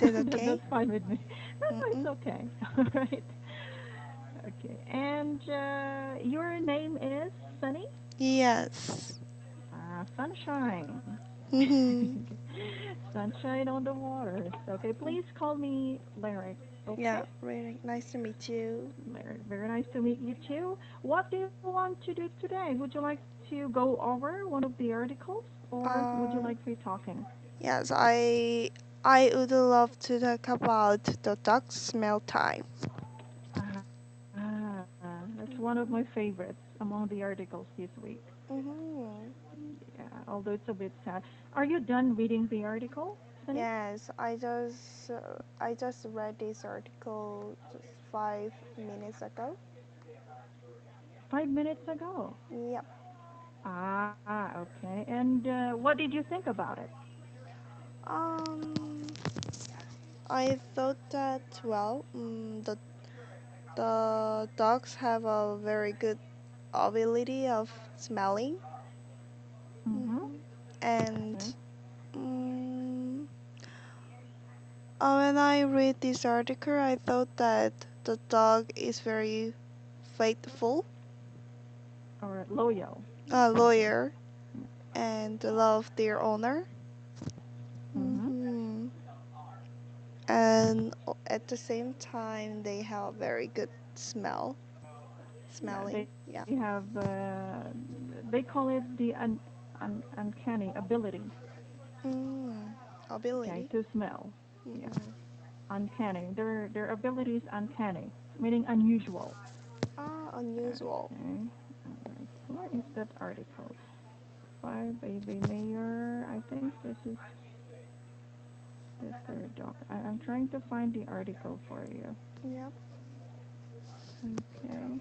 Is it okay? That's fine with me. No, it's Mm-mm. okay. All right. Okay. And your name is Sunny? Yes. Sunshine. Mm-hmm. Sunshine on the water. Okay, please call me Lyric. Okay? Yeah, really nice to meet you. Lyric. Very nice to meet you too. What do you want to do today? Would you like to go over one of the articles or would you Uh, like me talking? yes, I would love to talk about the dog smell time. That's one of my favorites among the articles this week. Mm-hmm. Yeah, although it's a bit sad. Are you done reading the article, Sunny? Yes, I just read this article just 5 minutes ago. 5 minutes ago. Yep. Okay. And what did you think about it? Um, I thought that the dogs have a very good ability of smelling. Mm-hmm. Hmm. And Okay. um, when I read this article, I thought that the dog is very faithful, Or loyal. Okay. loyal, and love their owner. Mm-hmm. Hmm. And at the same time, they have very good Yeah, smelling. they have. Yeah. They call it the uncanny ability. Mm. Okay, Ability. to smell. Yeah, Mm-mm. uncanny. Their ability is uncanny, meaning unusual. Ah, unusual. Okay. Alright. Where is that article? Five baby mayor. I think this is the third dog. I'm trying to find the article for you. Yep. Okay.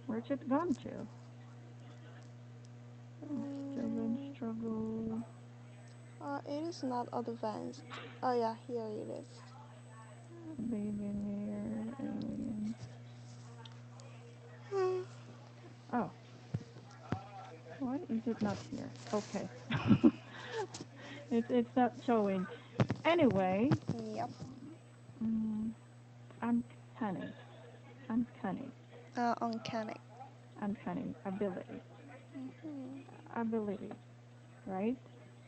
Where's it gone to? Still in Mm, struggle. it is not advanced. Oh yeah, here it is. Baby mayor alien. Mm, Oh, why is it not here? Okay. It's not showing. Anyway, yep. mm, uncanny, uncanny, Uncanny. uncanny ability, Hmm. ability, right?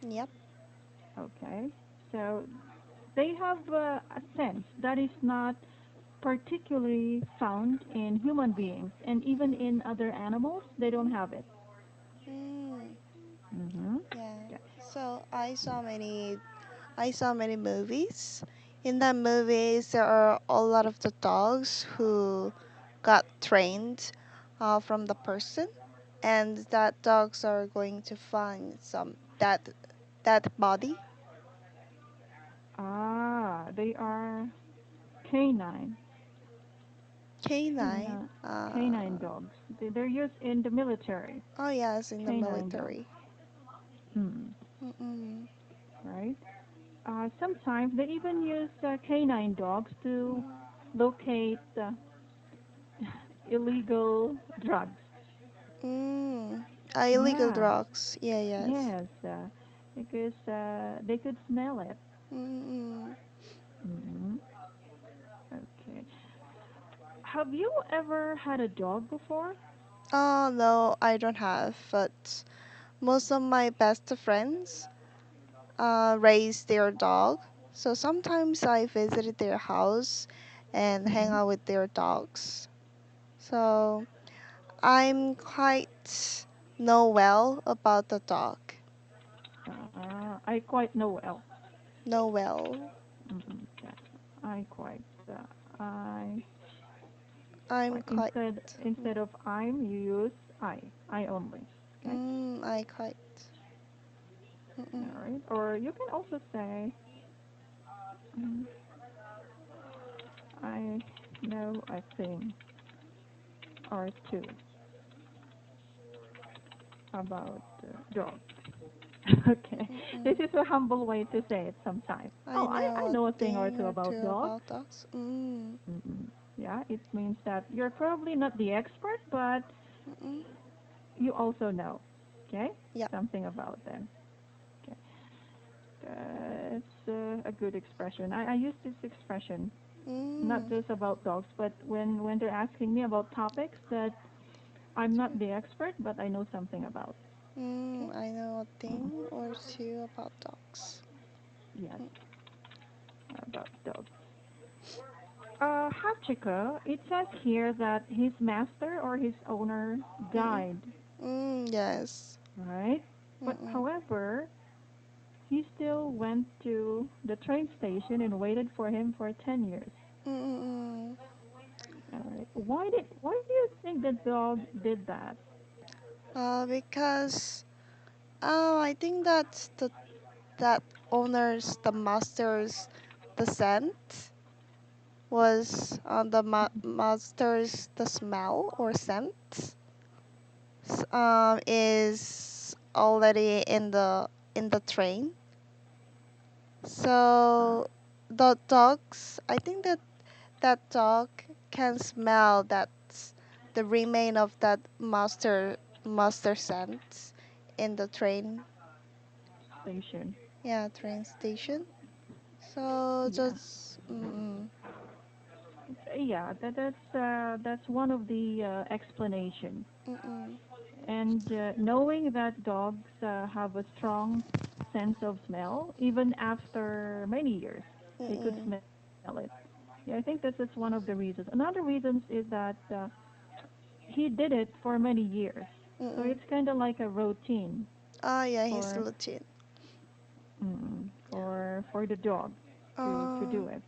Yep. Okay. So they have a sense that is not particularly found in human beings and even in other animals. They don't have it. Mm, Mm-hmm. yeah. Okay. So I saw many movies. In the movies, there are a lot of the dogs who got trained from the person, and that dogs are going to find some that body. They are canine, Canine. canine, canine dogs. They're used in the military. Oh yes, in the Canine dogs. military. Hmm. Mm-mm. Right. Sometimes they even use canine dogs to locate illegal drugs. Mm. Illegal Yeah. drugs. Yeah, yes. Yes. Because they could smell it. Mm-mm. Hmm. Okay. Have you ever had a dog before? Oh no, I don't have, but most of my best friends raise their dog. So sometimes I visit their house and hang Hmm. out with their dogs. So I'm quite know well about the dog. I quite know well. Know well. Yeah. I quite. I I'm quite. quite. Instead of I'm, you use I. I only. Okay. I quite. Mm-mm. All right. Or you can also say mm, I know a thing or two about dogs. Okay. This Mm-mm. is a humble way to say it sometimes. I Oh, know I a know a thing or thing two or about two dogs. about dogs. Yeah, it means that you're probably not the expert, but Mm-mm. you also know. Okay? Yep. Something about them. Okay. It's a good expression. I use this expression not Mm, just about dogs, but when they're asking me about topics that I'm not the expert, but I know something about. Okay. I know a Mm. thing or two about dogs. Yes, about dogs. Hachiko, it says here that his master or his owner Mm-mm. died, Yes. right? But Mm-mm. however, he still went to the train station and waited for him for 10 years. Mm-mm. All right. Why do you think the dog did that? Because I think that's that owner's the master's the scent was on the master's the smell or scent is already in the train. Uh, So the dogs, I think that that dog can smell that the remain of that master scent in the train, Station. yeah, train station. So Yeah. just Yeah, that's one of the explanations. mm-mm, And knowing that dogs have a strong sense of smell, even after many years, they could mm-mm, smell it. Yeah, I think that's one of the reasons. Another reason is that he did it for many years, so mm-mm. it's kind of like a routine Ah, yeah, he's for Latin. for the dog to Uh, do it.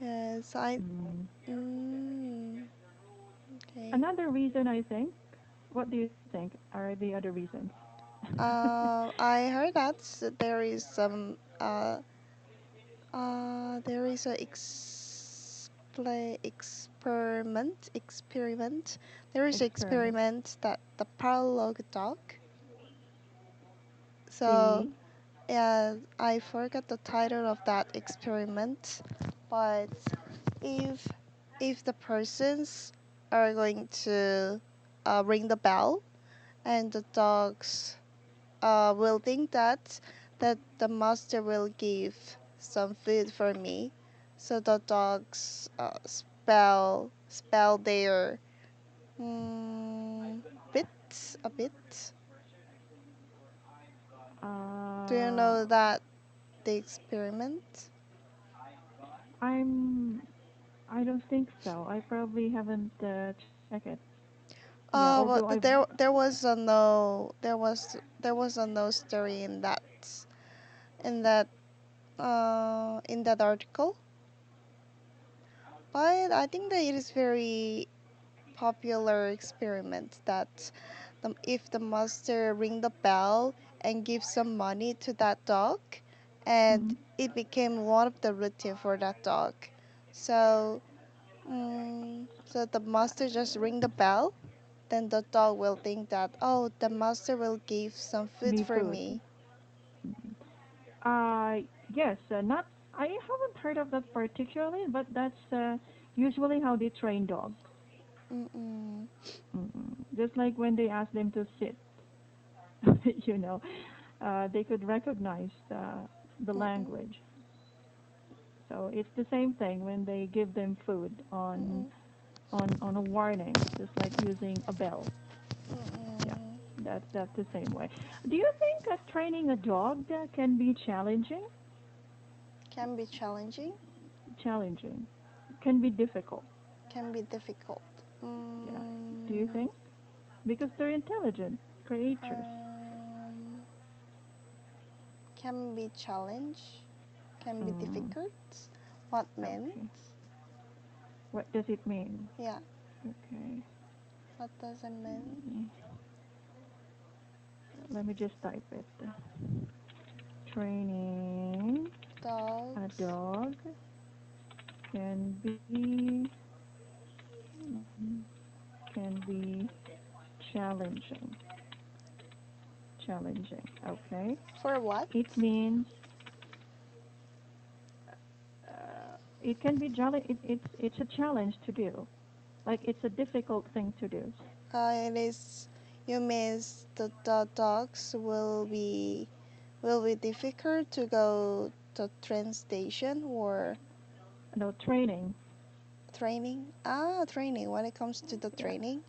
yes, I. Mm. Mm, okay. Another reason I think. What do you think are the other reasons? I heard that there is some there is a experiment. There is Experiment. experiment that the paralog dog. So See, yeah, I forgot the title of that experiment, but if if the persons are going to ring the bell and the dogs will think that the master will give some food for me, so the dogs spell their mm, bit a bit. Do you uh, know that the experiment? I'm. I don't think so. I probably haven't checked it. Yeah, although But I've. there was a no story in that in that article. But I think that it is very popular experiment that if the master ring the bell and give some money to that dog, and Mhm. it became one of the routine for that dog. So, so the master just ring the bell, then the dog will think that, oh, the master will give some food Me for food. me. Mhm. Yes, not. I haven't heard of that particularly, but that's usually how they train dogs. Mm-mm, Just like when they ask them to sit, you know, they could recognize the mm-mm, language. So it's the same thing when they give them food mm-mm, on a warning, just like using a bell. Yeah, mm-mm. that's the same way. Do you think training a dog can be challenging? Can be challenging, Challenging, can be difficult. can be difficult. Yeah. Do you think? Because they're intelligent creatures. Um, can be challenge, can be Mm, difficult. What meant? okay. What does it mean? Yeah, Okay. what does it mean? Mm, Let me just type it. Training a Dogs dog can be can be challenging. Challenging. Okay. for what? It means it can be it's a challenge to do. Like it's a difficult thing to do. It is. You means the dogs will be difficult to go to train station or No training. training. Training. When it comes to the Yeah. training,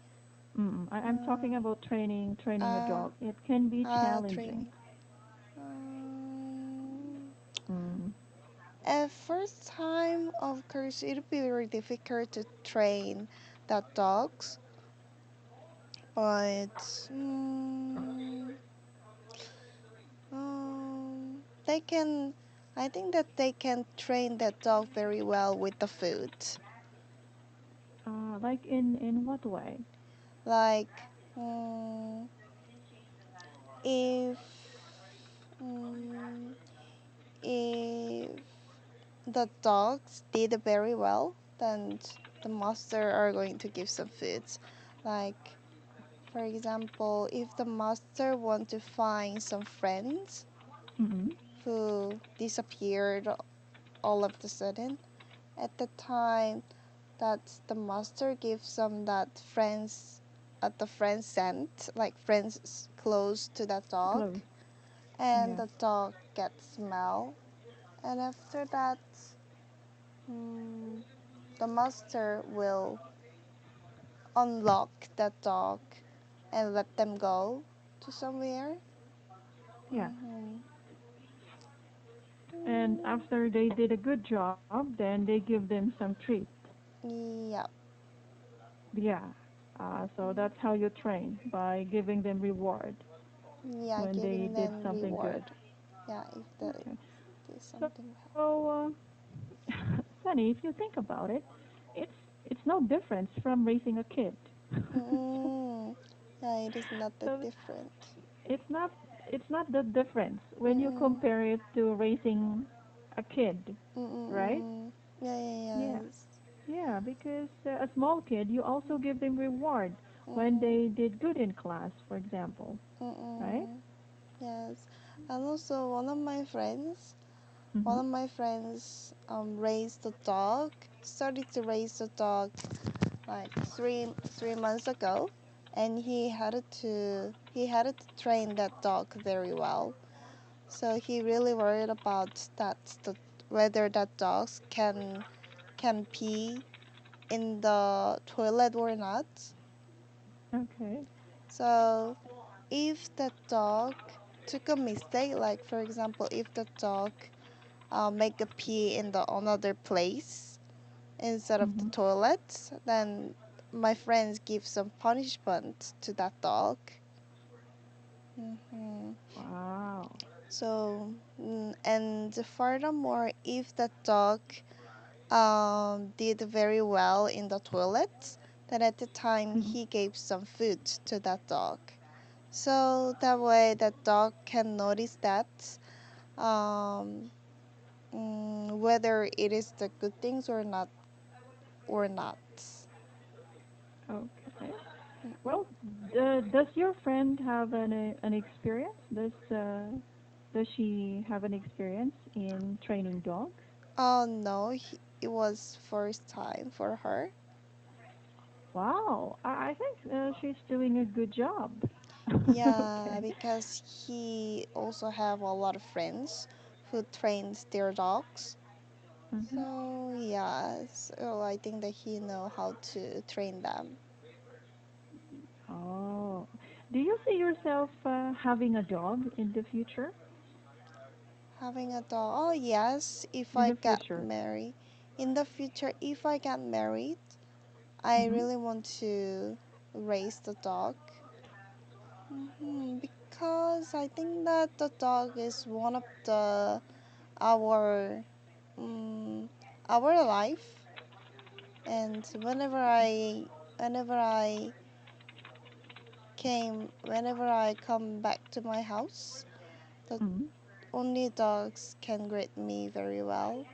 I'm uh, talking about training a uh, dog. It can be challenging. training. Um, Mm. at first time, of course, it would be very difficult to train the dogs, but they can. I think that they can train the dog very well with the food. Like in what way? Like, mm, if mm, if the dogs did very well, then the master are going to give some foods. Like, for example, if the master want to find some friends Mm-hmm. who disappeared all of the sudden, at the time that the master gives some that friends at the friend scent, like friends close to that dog, Close. and Yeah. the dog gets smell, and after that, mm, the master will unlock that dog and let them go to somewhere. Yeah. Hmm. And after they did a good job, then they give them some treat. Yeah. Yeah. So that's how you train by giving them reward Yeah, when they giving did them something reward. good. Yeah, if that Okay. is something well. So, Sunny, if you think about it, it's it's no difference from raising a kid. Mm. Yeah, it is not that So different. it's not it's not the difference when you Mm-mm. compare it to raising a kid, right? Mm-mm. Yeah, Yeah. yeah, yes. Yeah, because a small kid, you also give them reward when Mm-mm. they did good in class, for example, right? Mm-mm. Yes. And also one Mhm. of my friends raised a dog, started to raise a dog like three months ago, and he had to train that dog very well. So he really worried about that the whether that dogs can pee in the toilet or not. Okay. So if the dog took a mistake, like for example, if the dog make a pee in the another place instead of the Mhm. toilet, then my friends give some punishment to that dog. Hmm. Wow. So, and furthermore, if the dog did very well in the toilet, then at the time Mhm. he gave some food to that dog. So that way that dog can notice that um, whether it is the good things or not. Okay. Mm-mm. Well, does your friend have an experience? Does she have an experience in training dogs? Oh no, it was first time for her. Wow, I think she's doing a good job. Yeah, Okay. because he also have a lot of friends who trains their dogs. Hmm. So yeah, so I think that he know how to train them. Oh, do you see yourself having a dog in the future? Having a dog. Oh yes, if In I the get future. married in the future, if I get married, I Hmm. really want to raise the dog. Because I think that the dog is one of the our um, our life, and whenever I whenever I come back to my house, the Hmm. only dogs can greet me very well.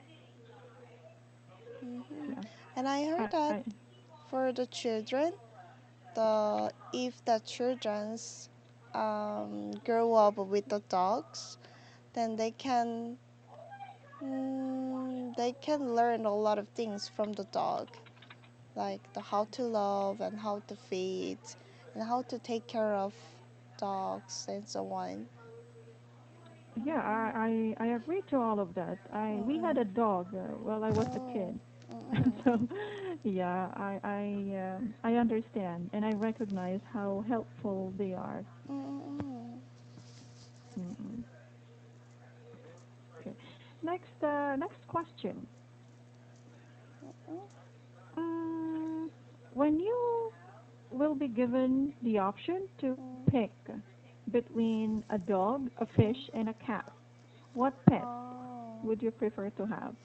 Yeah. And I heard that I for the children, the if the childrens grow up with the dogs, then they can learn a lot of things from the dog, like the how to love and how to feed and how to take care of dogs and so on. Yeah, I agree to all of that. I We had Mm-mm. a dog while I was a Oh. kid, Mm-mm. so yeah, I understand and I recognize how helpful they are. Mm-mm. Mm-mm. Okay. Next question. Mm-mm. Mm, when you will be given the option to Mm. pick between a dog, a Mm. fish, and a cat, what pet Oh. would you prefer to have?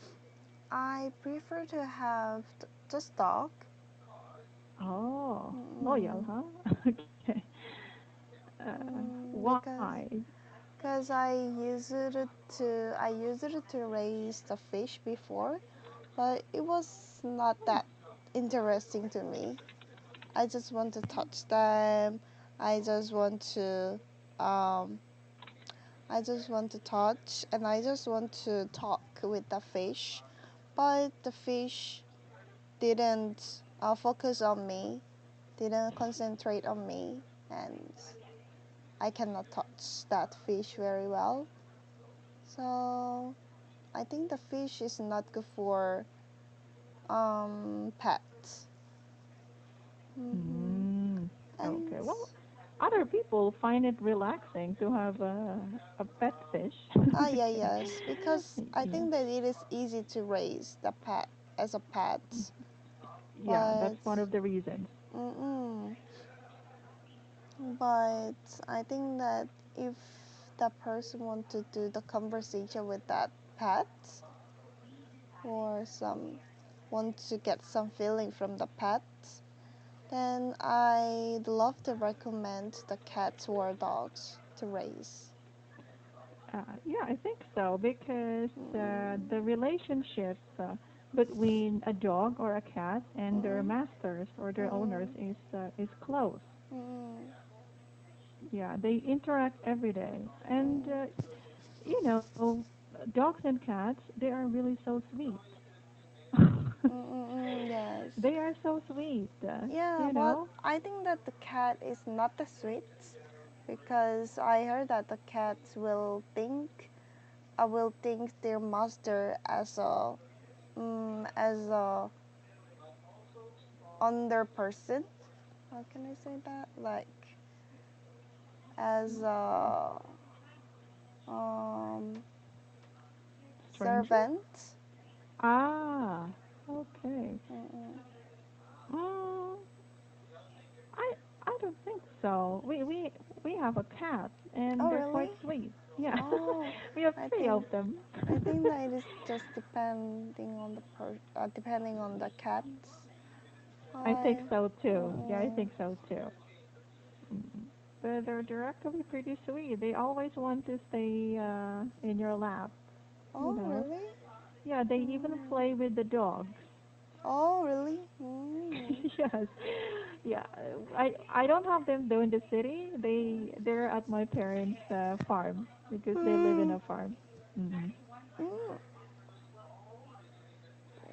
I prefer to have just dog. Oh, loyal, Mm-mm. huh? Okay. Because Why? I used it to raise the fish before, but it was not that interesting to me. I just want to touch them. I just want to um I just want to touch and I just want to talk with the fish. But the fish didn't focus on me, didn't concentrate on me, and I cannot touch that fish very well. So I think the fish is not good for pets. Mm-hmm. Mm, And okay. Well, other people find it relaxing to have a pet fish. yeah, Okay. yes, because I Yeah. think that it is easy to raise the pet as a pet, Yeah, but that's one of the reasons. mm-mm, but I think that if the person want to do the conversation with that pet or some want to get some feeling from the pet, then I'd love to recommend the cats or dogs to raise. Yeah, I think so because Mm, the relationship between a dog or a cat and their mm, masters or their owners mm, is close. mm, Yeah, they interact every day, and mm, you know, dogs and cats they are really so sweet. yes. They are so sweet, Yeah, you but know. I think that the cat is not the sweet because I heard that the cats will think their master as a under person. How can I say that? Like as a um Stranger? servant. Ah, okay. Mm-mm. Mm, I I don't think so. We have a cat and Oh they're really? quite sweet. Yeah. Oh, We have I three think of them. I think that it is just depending on the cats. I think I so too. Yeah, I mm-mm. think so too. Mm. But they're actually pretty sweet. They always want to stay in your lap, you Oh know. really? Yeah, they even Mm. play with the dogs. Oh really? Mm. Yes. Yeah. I don't have them though in the city. They're at my parents' farm because they live in Mm. a farm. Hmm. Mm.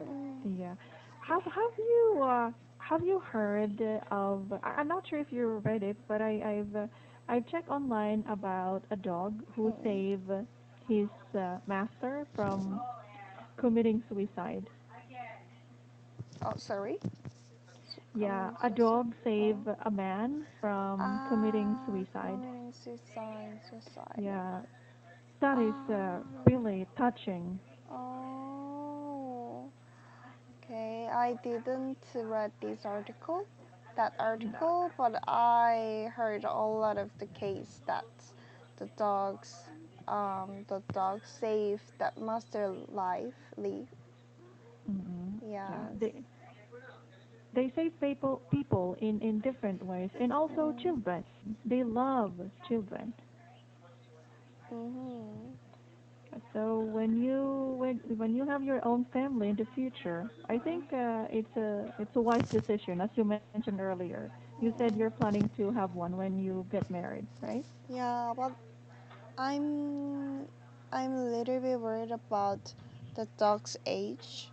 Mm. Yeah. Have you heard of I'm not sure if you read it, but I've checked online about a dog who Mm. saved his master from committing suicide. Oh sorry. Yeah, I'm a so sorry. dog Oh. saved a man from committing suicide. Committing suicide. Yeah, that is Ah. really touching. Oh. Okay, I didn't read that Mm, article, but I heard a lot of the case that the dog saved that master life. Yeah, Yes. they save people in different ways, and also Mm. children. They love children. Mhm. So when you have your own family in the future, I think it's a wise decision, as you mentioned earlier. You said you're Mm. planning to have one when you get married, right? Yeah, but I'm I'm a little bit worried about the dog's age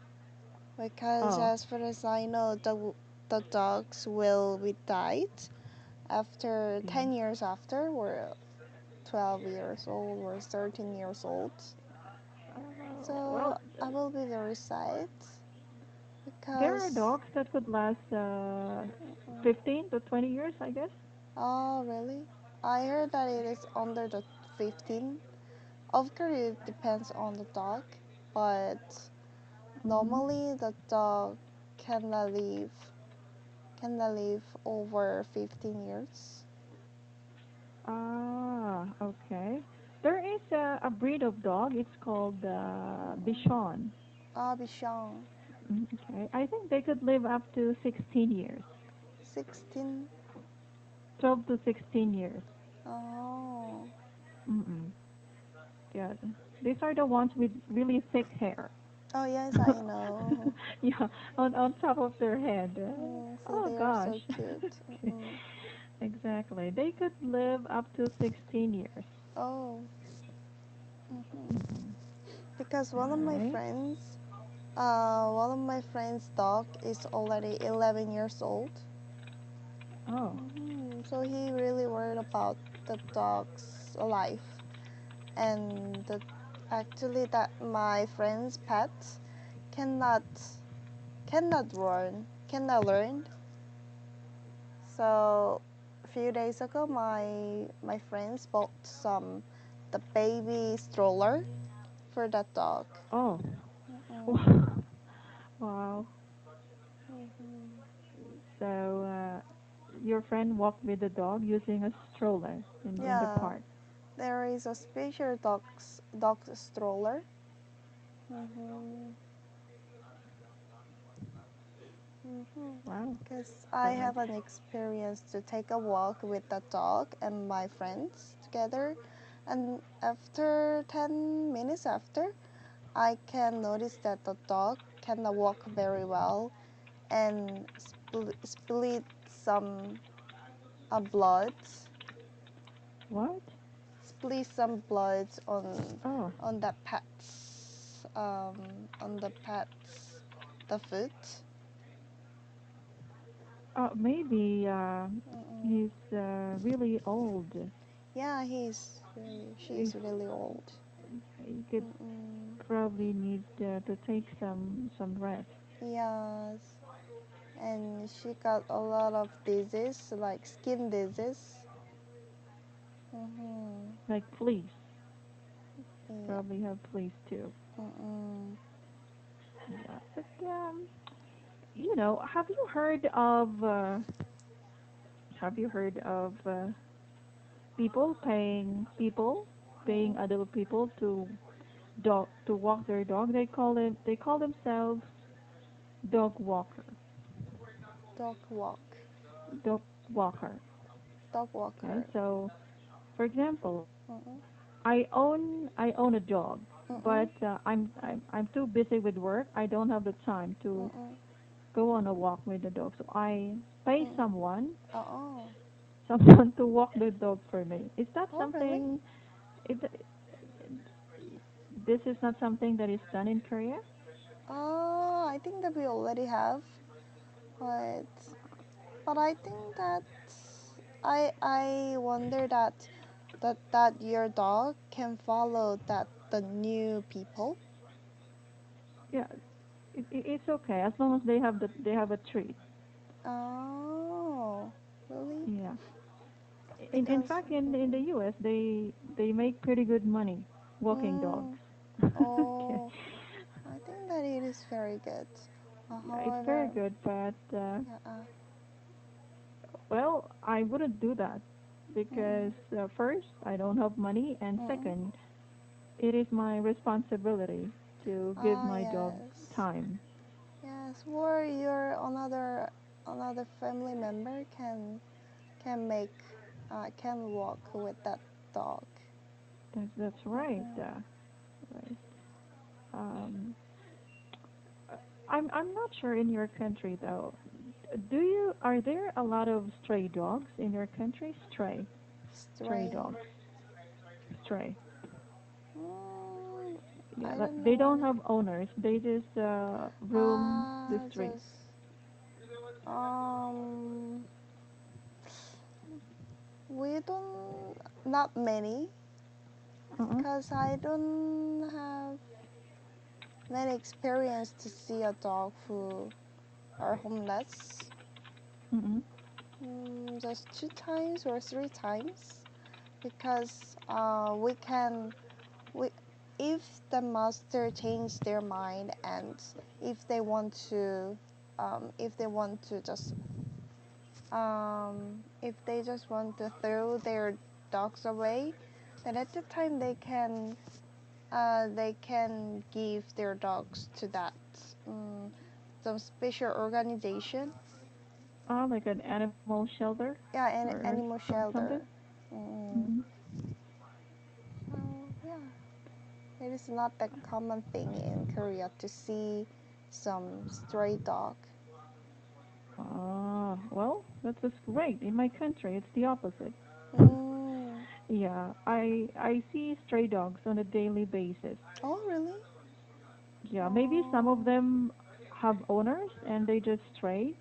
because Oh, as far as I know, the dogs will be died after yeah. 10 years after or 12 years old or 13 years old. So Well, I will be very sad there are because, dogs that could last 15 to 20 years, I guess. oh, really? I heard that it is under the 15. Of course, it depends on the dog, but Mm-hmm. normally the dog cannot live cannot live over 15 years. Ah, okay. There is a breed of dog. It's called Bichon. Ah, Bichon, Okay, I think they could live up to 16 years, 16. 12 to 16 years. Oh, Mm-mm. Yeah, these are the ones with really thick hair. oh yes, I know. Yeah, on top of their head. So Oh they are gosh. so cute. Mm-mm. Exactly. They could live up to 16 years. Oh, hmm, Mm-hmm. because All right. one of my friends' dog is already 11 years old. Oh, So he really worried about the dog's life, and actually that my friend's pet cannot cannot learn. So a few days ago, my friends bought some the baby stroller for that dog. oh, Mm, wow. mhm. So your friend walked with the dog using a stroller in the Yeah, park. there is a special dog stroller. Mm-hmm. Mm-hmm. Wow. Because I Right. have an experience to take a walk with the dog and my friends together, and after 10 minutes after, I can notice that the dog cannot walk very well and split some blood, What? split some blood Oh, on the pets, on the pets, the foot. maybe Mm-mm. he's really old. Yeah, He, she's really old. he could Mm-mm. probably need to take some rest, Yes, and she got a lot of disease like skin disease. Mm-hmm. like fleas. Yeah. Probably have fleas too. Mm-mm. Yeah, but have you heard of people paying Mm-mm. other people to walk their dog? They call themselves dog walker. Dog walk. Dog walker. Dog Okay, walker. so for example, Mm-mm. I own a dog, Mm-mm. but I'm too busy with work. I don't have the time to Mm-mm. go on a walk with the dog. So I pay Mm-mm. someone Oh. someone to walk the dog for me. Is that Oh, really? something? It, this is not something that is done in Korea. Oh, I think that we already have, but I think that I wonder that your dog can follow that the new people. Yeah, it's okay as long as they have a treat. Oh, really? Yeah. In Because fact, in the U.S., they make pretty good money walking dogs. mm, Okay. oh, I think that it is very good. Yeah, it's very However, good, but yeah, well, I wouldn't do that because mm-mm, first, I don't have money, and mm-mm. second, it is my responsibility to give Ah, my dog yes, time. yes. Or your another family member can make can walk with that dog. That's right. Mm-hmm. Right. Um, I'm not sure in your country though. Are there a lot of stray dogs in your country? Stray Stray. dogs, stray. Mm, Yeah, I that don't they know don't what. have owners. They just roam the street. Just um, we don't not many. Uh-uh. because I don't have many experience to see a dog who are homeless. Mm-mm. Just 2 times or 3 times, because we if the master change their mind, and if they want to just if they just want to throw their dogs away, then at the time they can give their dogs to that um, some special organization. Like an animal shelter Yeah, an or animal something. shelter. Mm. Mm-hmm. So yeah, it is not that common thing in Korea to see some stray dog. Ah, well, that's great. In my country, it's the opposite. Mm. Yeah, I see stray dogs on a daily basis. Oh really? Yeah, maybe some of Oh. them have owners and they just strayed,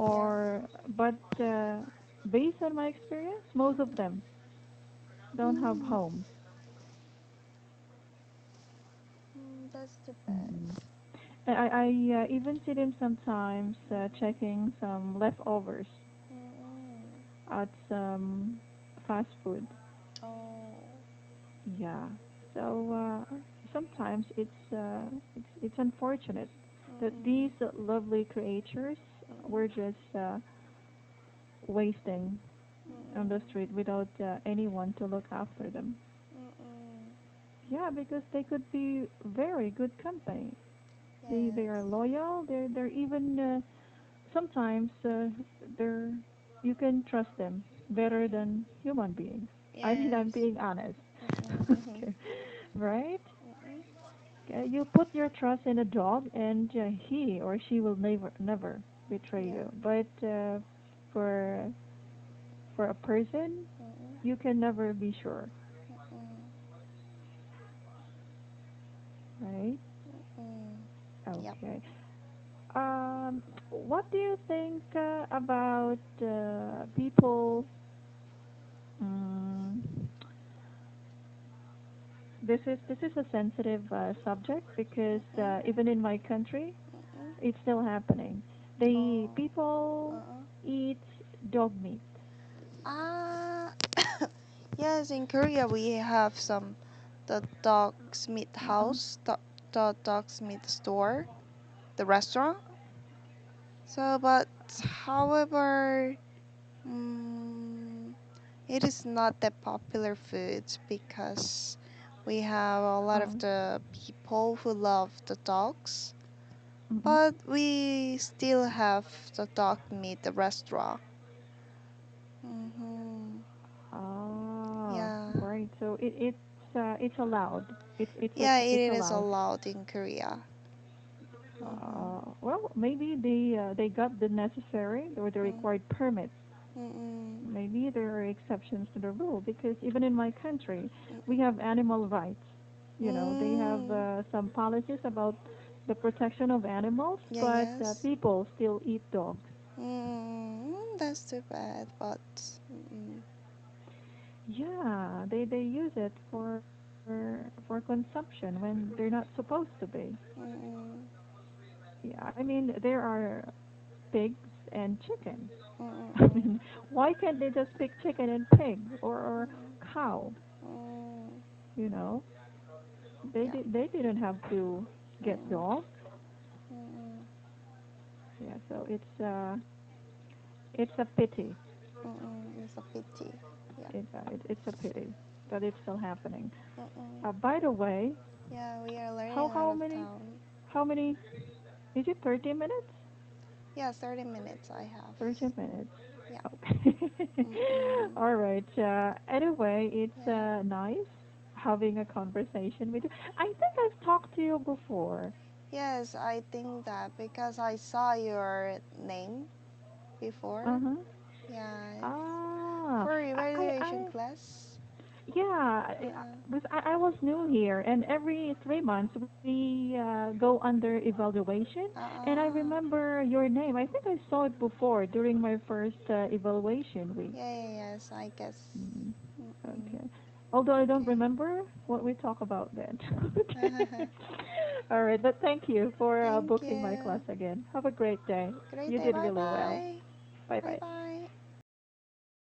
Yeah. or but based on my experience, most of them don't have Mm. homes. That's too Mm. bad. I even see them sometimes checking some leftovers Mm. at some fast food. Oh. Yeah. So sometimes it's unfortunate that these Mm. lovely creatures were Mm. just wasting on the street without anyone to look after them. Mm. Yeah, because they could be very good company. They are Yes. loyal. They're even sometimes they're you can trust them better than human beings. I mean, I'm Yes. being honest. Mm. Okay, right? Mm. You put your trust in a dog, and he or she will never betray Yeah. you. But for for a person, Mm. you can never be sure, Mm. right? Mm. Yep. Okay. What do you think about people? Mm, this is a sensitive subject because Mm. even in my country, Mm. it's still happening. They Oh. people Uh-uh. eat dog meat. Ah. Yes, in Korea we have some the dog's meat Uh-uh. house, the dog's meat store, the restaurant. So, but however, mm, it is not that popular foods because we have a lot of Uh-uh. the people who love the dogs. Mm-mm. But we still have the dog meat the restaurant. Mm-hmm. Ah, Yeah. right. So it's allowed. Yeah, It's it is allowed. allowed in Korea. Mm-hmm. Well, maybe they got the necessary or the required permits. Mm-mm. Maybe there are exceptions to the rule because even in my country, we Mm-mm. have animal rights. You know, they have Mm. some policies about the protection of animals, Yeah, but yes. people still eat dogs. That's too bad, but mm-mm. Yeah, they use it for consumption when they're not supposed to be. Mm-mm. Yeah, I mean there are pigs and chickens. I Mm-mm. mean, why can't they just pick chicken and pig or cow? Mm. You know, Yeah. they didn't have to get Mm. dogs. Mm-mm. Yeah, so it's a pity. Mm-mm. It's a pity. Yeah. It's a pity that it's still happening. Mm-mm. By the way, Yeah, we are learning how out how of many town. how many is it? 30 minutes? Yeah, 30 minutes I have. 30 minutes. Yeah. Okay. Mm-mm. All right. Anyway, it's Yeah. nice having a conversation with you. I think I've talked to you before. Yes, I think that because I saw your name before. Uh-huh. Yes. Ah, For I, evaluation I, class. yeah, because I was new here, and every 3 months we go under evaluation, and I Uh-uh. remember your name. I think I saw it before during my first evaluation week. Yeah, yeah, yes, I guess. Mm, Mm-mm. okay. Although I don't Okay. remember what we talk about then. Okay. All right, but thank you for Thank booking my you. class again. Have a great day. Great You day. did Bye really well. bye. Bye Bye bye. bye.